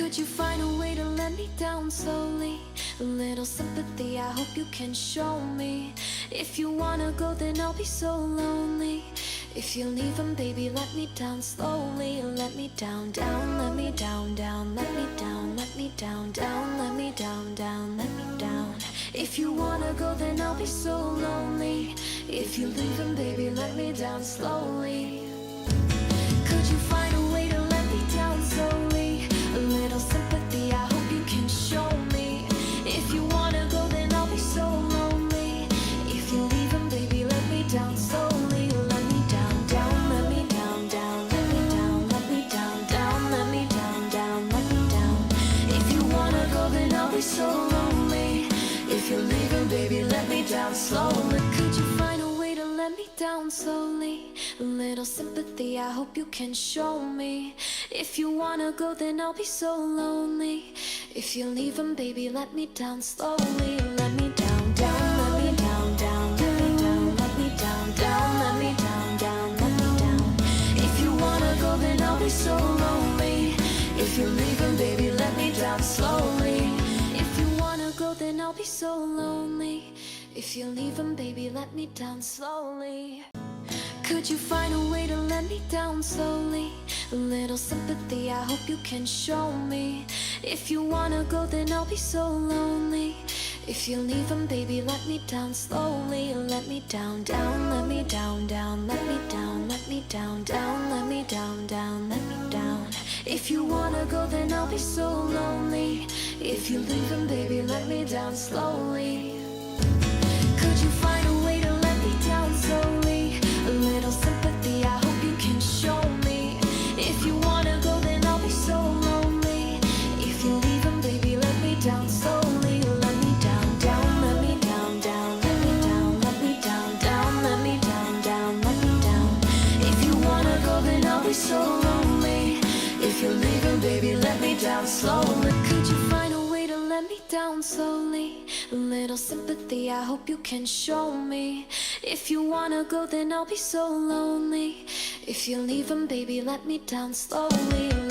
Could you find a way to let me down slowly? A little sympathy, I hope you can show me. If you wanna go, then I'll be so lonely. If you're leaving, baby, let me down slowly. Let me down, down, let me down, down, let me down, let me down, down, let me down, down, let me down. If you wanna go, then I'll be so lonely. If you're leaving, baby, let me down slowly. Could you find a way to let me down slowly? A little sympathy, I hope you can show me. If you wanna go, then I'll be so lonely. If you're leaving, baby, let me down slowly. Let me down, down, let me down, down, let me down, let me down, down, let me down, down, let me down. If you wanna go, then I'll be so lonely. If you're leaving, baby, let me down slowly. Could you find a way to let me down slowly? A little sympathy, I hope you can show me. If you wanna go, then I'll be so lonely. If you're leaving, baby, let me down slowly. Let me down, down, let me down, down, let me down, let me down, down, let me down, down, let me down. If you wanna go, then I'll be so lonely. If you're leaving, baby, let me down slowly. If you wanna go, then I'll be so lonely. If you're leaving, baby, let me down slowly. Could you find a way to let me down slowly? A little sympathy, I hope you can show me. If you wanna go, then I'll be so lonely. If you're leaving, baby, let me down slowly. Let me down, down, let me down, down, let me down, let me down, down, let me down, down, let me down. If you wanna go, then I'll be so lonely. If you're leaving, baby, let me down slowly. Could you find a way to let me down slowly? A little sympathy, I hope you can show me. If you wanna go, then I'll be so lonely. If you're leaving, baby, let me down slowly. Let me down, down, let me down, down, let me down, let me down, down, let me down, down, let me down. If you wanna go, then I'll be so lonely. If you're leaving, baby, let me down slowly. Could you find a way to let me down slowly? A little sympathy, I hope you can show me. If you wanna go, then I'll be so lonely. If you're leaving, baby, let me down slowly.